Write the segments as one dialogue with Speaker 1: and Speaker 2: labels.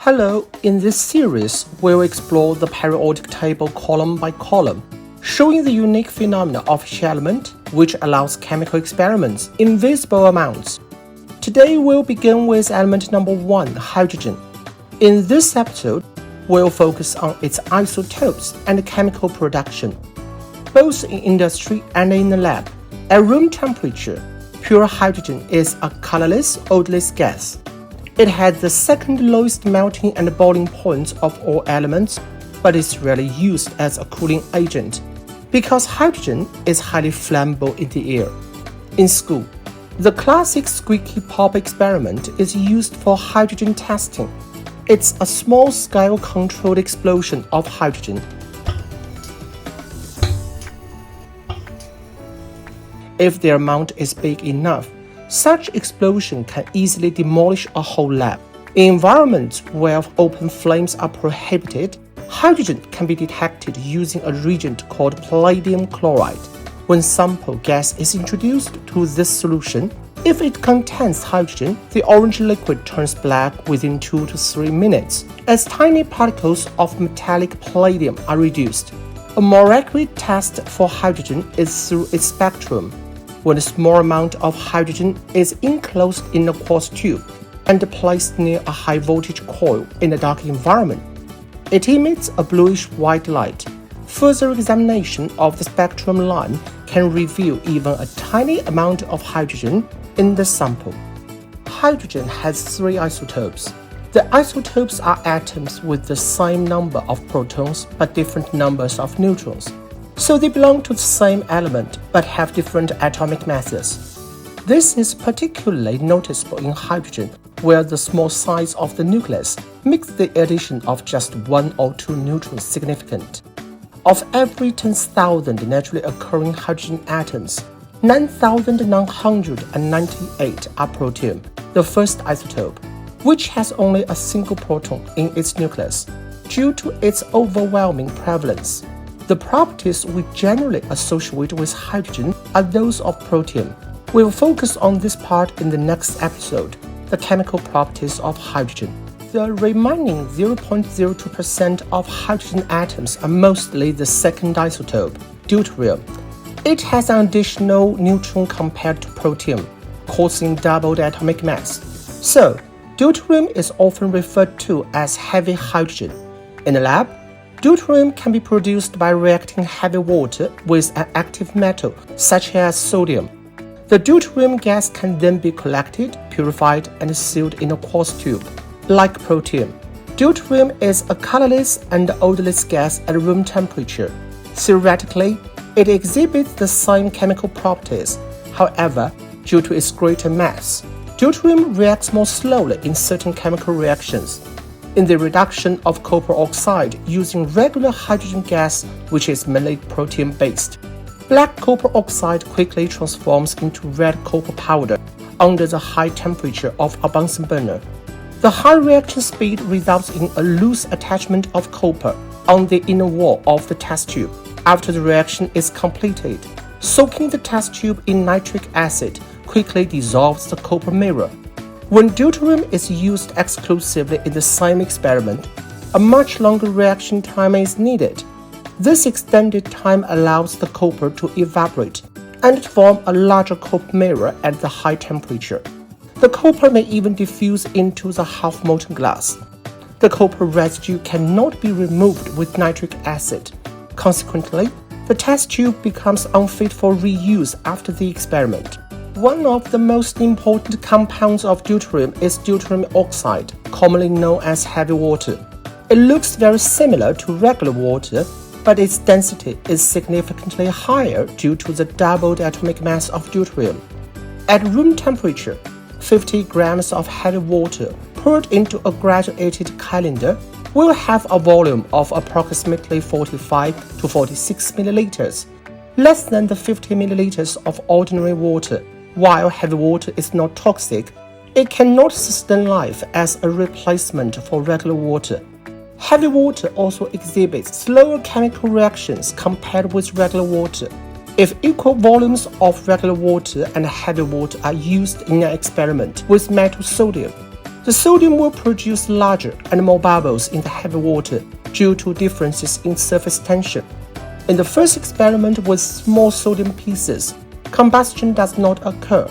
Speaker 1: Hello, in this series, we'll explore the periodic table column by column, showing the unique phenomena of each element, which allows chemical experiments in visible amounts. Today, we'll begin with element number 1, hydrogen. In this episode, we'll focus on its isotopes and chemical production. Both in industry and in the lab, at room temperature, pure hydrogen is a colorless, odorless gas. It has the second lowest melting and boiling points of all elements, but is rarely used as a cooling agent because hydrogen is highly flammable in the air. In school, the classic squeaky pop experiment is used for hydrogen testing. It's a small-scale controlled explosion of hydrogen. If the amount is big enough, such explosion can easily demolish a whole lab. In environments where open flames are prohibited, hydrogen can be detected using a reagent called palladium chloride. When sample gas is introduced to this solution, if it contains hydrogen, the orange liquid turns black within 2 to 3 minutes, as tiny particles of metallic palladium are reduced. A more accurate test for hydrogen is through its spectrum. When a small amount of hydrogen is enclosed in a quartz tube and placed near a high-voltage coil in a dark environment, it emits a bluish-white light. Further examination of the spectrum line can reveal even a tiny amount of hydrogen in the sample. Hydrogen has 3 isotopes. The isotopes are atoms with the same number of protons but different numbers of neutrons. So they belong to the same element but have different atomic masses. This is particularly noticeable in hydrogen, where the small size of the nucleus makes the addition of just 1 or 2 neutrons significant. Of every 10,000 naturally occurring hydrogen atoms, 9,998 are protium, the first isotope, which has only a single proton in its nucleus, due to its overwhelming prevalence. The properties we generally associate with hydrogen are those of protium. We will focus on this part in the next episode, the chemical properties of hydrogen. The remaining 0.02% of hydrogen atoms are mostly the second isotope, deuterium. It has an additional neutron compared to protium, causing doubled atomic mass. So, deuterium is often referred to as heavy hydrogen. In the lab, deuterium can be produced by reacting heavy water with an active metal, such as sodium. The deuterium gas can then be collected, purified, and sealed in a quartz tube. Like protium, deuterium is a colorless and odorless gas at room temperature. Theoretically, it exhibits the same chemical properties. However, due to its greater mass, deuterium reacts more slowly in certain chemical reactions. In the reduction of copper oxide using regular hydrogen gas, which is mainly protium-based, black copper oxide quickly transforms into red copper powder under the high temperature of a Bunsen burner. The high reaction speed results in a loose attachment of copper on the inner wall of the test tube. After the reaction is completed, soaking the test tube in nitric acid quickly dissolves the copper mirror. When deuterium is used exclusively in the same experiment, a much longer reaction time is needed. This extended time allows the copper to evaporate and to form a larger copper mirror at the high temperature. The copper may even diffuse into the half-molten glass. The copper residue cannot be removed with nitric acid. Consequently, the test tube becomes unfit for reuse after the experiment. One of the most important compounds of deuterium is deuterium oxide, commonly known as heavy water. It looks very similar to regular water, but its density is significantly higher due to the doubled atomic mass of deuterium. At room temperature, 50 grams of heavy water poured into a graduated cylinder will have a volume of approximately 45 to 46 milliliters, less than the 50 milliliters of ordinary water. While heavy water is not toxic, it cannot sustain life as a replacement for regular water. Heavy water also exhibits slower chemical reactions compared with regular water. If equal volumes of regular water and heavy water are used in an experiment with metal sodium, The sodium will produce larger and more bubbles in the heavy water due to differences in surface tension. In the first experiment with small sodium pieces, combustion does not occur.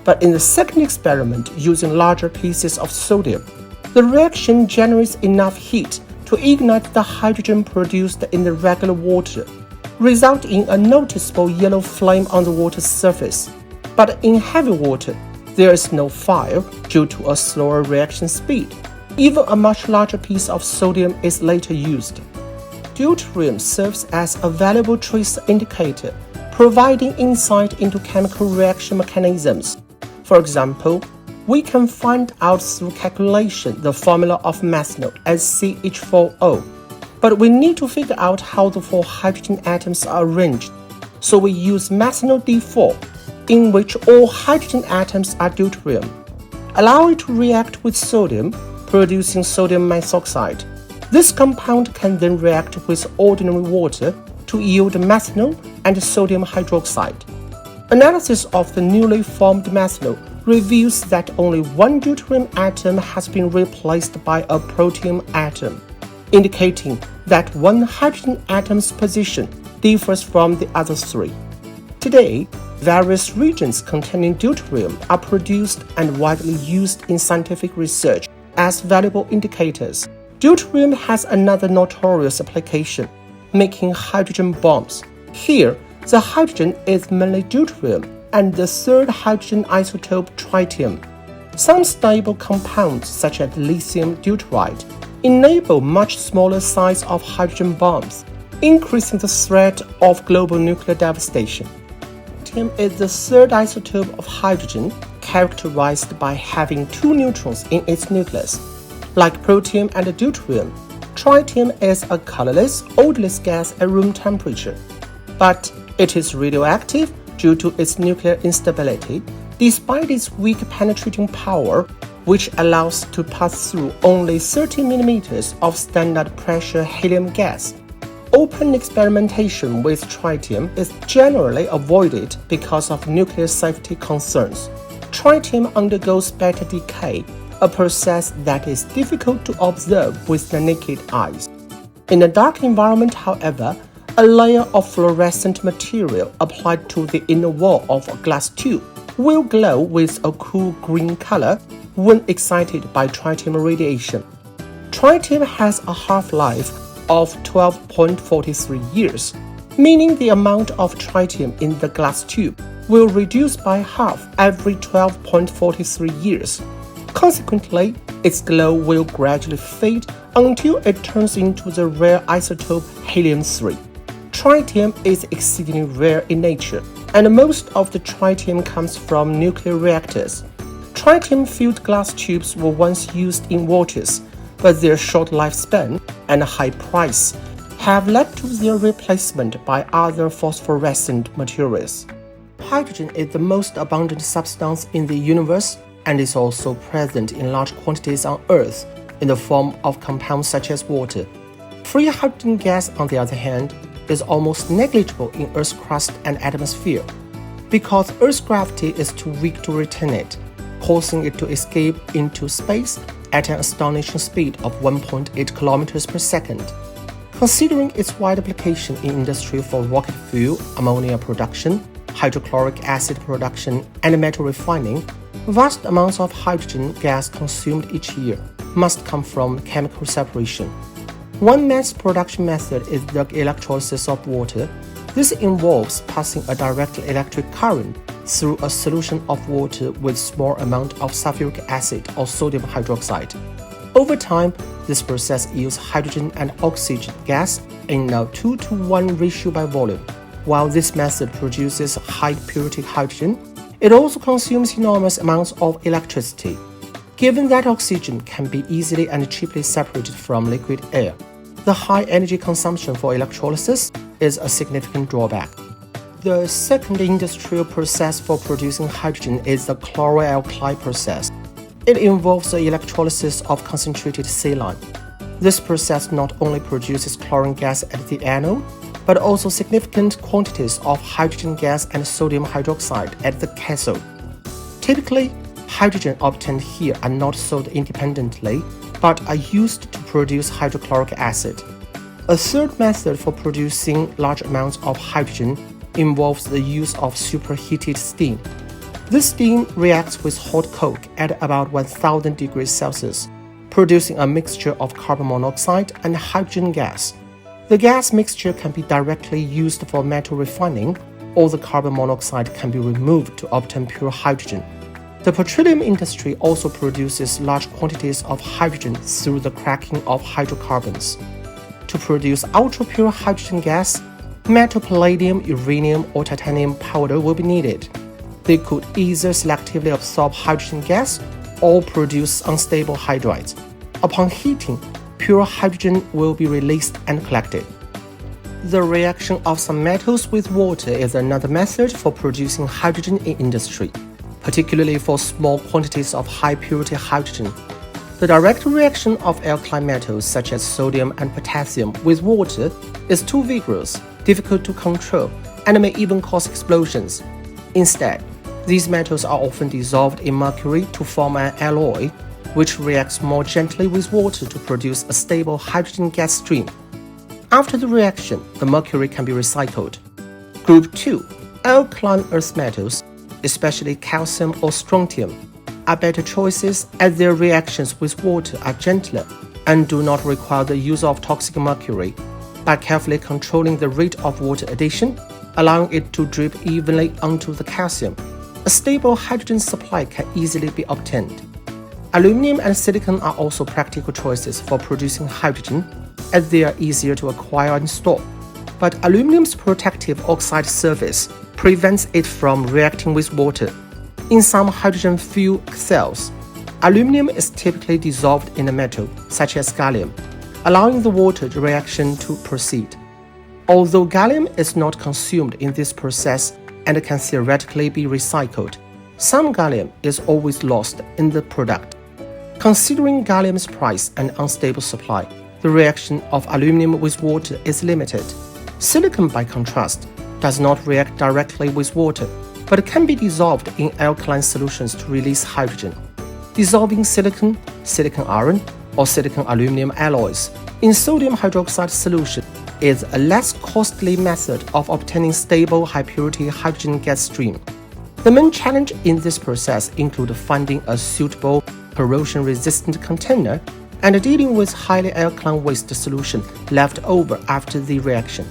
Speaker 1: But in the second experiment using larger pieces of sodium, the reaction generates enough heat to ignite the hydrogen produced in the regular water, resulting in a noticeable yellow flame on the water's surface. But in heavy water, there is no fire due to a slower reaction speed. Even a much larger piece of sodium is later used. Deuterium serves as a valuable trace indicator, providing insight into chemical reaction mechanisms. For example, we can find out through calculation the formula of methanol as CH4O, but we need to figure out how the 4 hydrogen atoms are arranged, so we use methanol D4, in which all hydrogen atoms are deuterium. Allow it to react with sodium, producing sodium methoxide. This compound can then react with ordinary water to yield methanol and sodium hydroxide. Analysis of the newly formed methanol reveals that only 1 deuterium atom has been replaced by a protium atom, indicating that 1 hydrogen atom's position differs from the other 3. Today, various regions containing deuterium are produced and widely used in scientific research as valuable indicators. Deuterium has another notorious application, making hydrogen bombs. Here, the hydrogen is mainly deuterium and the third hydrogen isotope tritium. Some stable compounds such as lithium deuteride enable much smaller size of hydrogen bombs, increasing the threat of global nuclear devastation. Tritium is the third isotope of hydrogen, characterized by having 2 neutrons in its nucleus. Like protium and deuterium, tritium is a colorless, odorless gas at room temperature. But it is radioactive due to its nuclear instability, despite its weak penetrating power, which allows to pass through only 30 mm of standard pressure helium gas. Open experimentation with tritium is generally avoided because of nuclear safety concerns. Tritium undergoes beta decay, a process that is difficult to observe with the naked eyes. In a dark environment, however, a layer of fluorescent material applied to the inner wall of a glass tube will glow with a cool green color when excited by tritium radiation. Tritium has a half-life of 12.43 years, meaning the amount of tritium in the glass tube will reduce by half every 12.43 years. Consequently, its glow will gradually fade until it turns into the rare isotope helium-3. Tritium is exceedingly rare in nature, and most of the tritium comes from nuclear reactors. Tritium-filled glass tubes were once used in watches, but their short lifespan and high price have led to their replacement by other phosphorescent materials. Hydrogen is the most abundant substance in the universe and is also present in large quantities on Earth in the form of compounds such as water. Free hydrogen gas, on the other hand, is almost negligible in Earth's crust and atmosphere, because Earth's gravity is too weak to retain it, causing it to escape into space at an astonishing speed of 1.8 kilometers per second. Considering its wide application in industry for rocket fuel, ammonia production, hydrochloric acid production, and metal refining, vast amounts of hydrogen gas consumed each year must come from chemical separation. One mass production method is the electrolysis of water. This involves passing a direct electric current through a solution of water with small amount of sulfuric acid or sodium hydroxide. Over time, this process yields hydrogen and oxygen gas in a 2-to-1 ratio by volume. While this method produces high-purity hydrogen, it also consumes enormous amounts of electricity. Given that oxygen can be easily and cheaply separated from liquid air, the high energy consumption for electrolysis is a significant drawback. The second industrial process for producing hydrogen is the chloroalkali process. It involves the electrolysis of concentrated saline. This process not only produces chlorine gas at the anode, but also significant quantities of hydrogen gas and sodium hydroxide at the cathode. Typically, hydrogen obtained here are not sold independently, but are used to produce hydrochloric acid. A third method for producing large amounts of hydrogen involves the use of superheated steam. This steam reacts with hot coke at about 1000 degrees Celsius, producing a mixture of carbon monoxide and hydrogen gas. The gas mixture can be directly used for metal refining, or the carbon monoxide can be removed to obtain pure hydrogen. The petroleum industry also produces large quantities of hydrogen through the cracking of hydrocarbons. To produce ultra-pure hydrogen gas, metal palladium, uranium, or titanium powder will be needed. They could either selectively absorb hydrogen gas or produce unstable hydrides. Upon heating, pure hydrogen will be released and collected. The reaction of some metals with water is another method for producing hydrogen in industry, particularly for small quantities of high-purity hydrogen. The direct reaction of alkali metals such as sodium and potassium with water is too vigorous, difficult to control, and may even cause explosions. Instead, these metals are often dissolved in mercury to form an alloy, which reacts more gently with water to produce a stable hydrogen gas stream. After the reaction, the mercury can be recycled. Group 2, alkaline earth metals, especially calcium or strontium, are better choices as their reactions with water are gentler and do not require the use of toxic mercury. By carefully controlling the rate of water addition, allowing it to drip evenly onto the calcium, a stable hydrogen supply can easily be obtained. Aluminum and silicon are also practical choices for producing hydrogen, as they are easier to acquire and store. But aluminum's protective oxide surface prevents it from reacting with water. In some hydrogen fuel cells, aluminum is typically dissolved in a metal, such as gallium, allowing the water reaction to proceed. Although gallium is not consumed in this process and can theoretically be recycled, some gallium is always lost in the product. Considering gallium's price and unstable supply, the reaction of aluminum with water is limited. Silicon, by contrast, does not react directly with water, but can be dissolved in alkaline solutions to release hydrogen. Dissolving silicon, silicon iron, or silicon aluminum alloys in sodium hydroxide solution is a less costly method of obtaining stable high-purity hydrogen gas stream. The main challenge in this process includes finding a suitable corrosion-resistant container and dealing with highly alkaline waste solution left over after the reaction.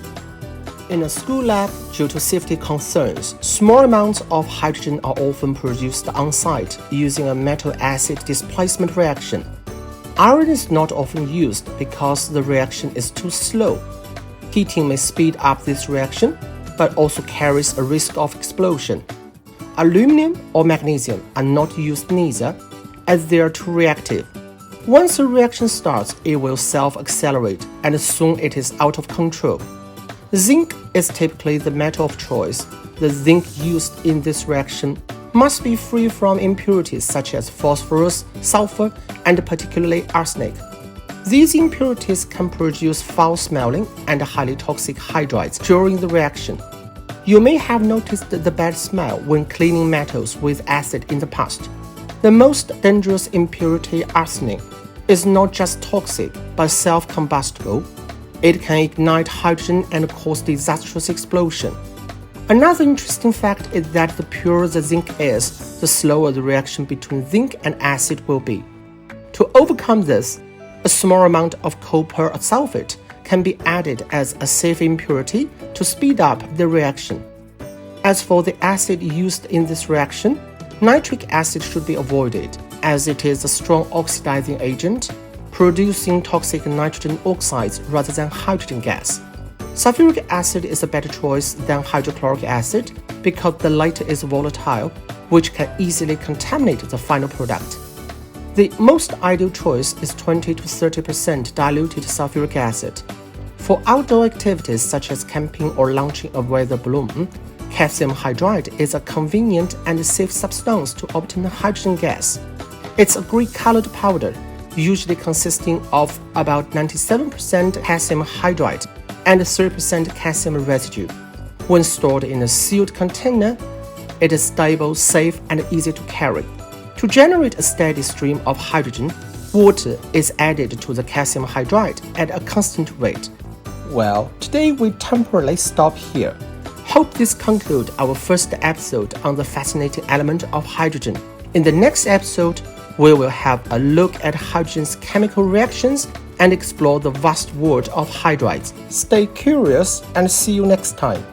Speaker 1: In a school lab, due to safety concerns, small amounts of hydrogen are often produced on-site using a metal acid displacement reaction. Iron is not often used because the reaction is too slow. Heating may speed up this reaction, but also carries a risk of explosion. Aluminum or magnesium are not used neither, as they are too reactive. Once a reaction starts, it will self-accelerate, and soon it is out of control. Zinc is typically the metal of choice. The zinc used in this reaction must be free from impurities such as phosphorus, sulfur, and particularly arsenic. These impurities can produce foul-smelling and highly toxic hydrides during the reaction. You may have noticed the bad smell when cleaning metals with acid in the past. The most dangerous impurity, arsenic, is not just toxic but self-combustible. It can ignite hydrogen and cause disastrous explosion. Another interesting fact is that the purer the zinc is, the slower the reaction between zinc and acid will be. To overcome this, a small amount of copper sulfate can be added as a safe impurity to speed up the reaction. As for the acid used in this reaction, nitric acid should be avoided, as it is a strong oxidizing agent, producing toxic nitrogen oxides rather than hydrogen gas. Sulfuric acid is a better choice than hydrochloric acid because the latter is volatile, which can easily contaminate the final product. The most ideal choice is 20 to 30% diluted sulfuric acid. For outdoor activities such as camping or launching a weather balloon, calcium hydride is a convenient and safe substance to obtain hydrogen gas. It's a grey-colored powder, usually consisting of about 97% calcium hydride and 3% calcium residue. When stored in a sealed container, it is stable, safe, and easy to carry. To generate a steady stream of hydrogen, water is added to the calcium hydride at a constant rate. Well, today we temporarily stop here. Hope this concludes our first episode on the fascinating element of hydrogen. In the next episode, we will have a look at hydrogen's chemical reactions and explore the vast world of hydrides. Stay curious and see you next time.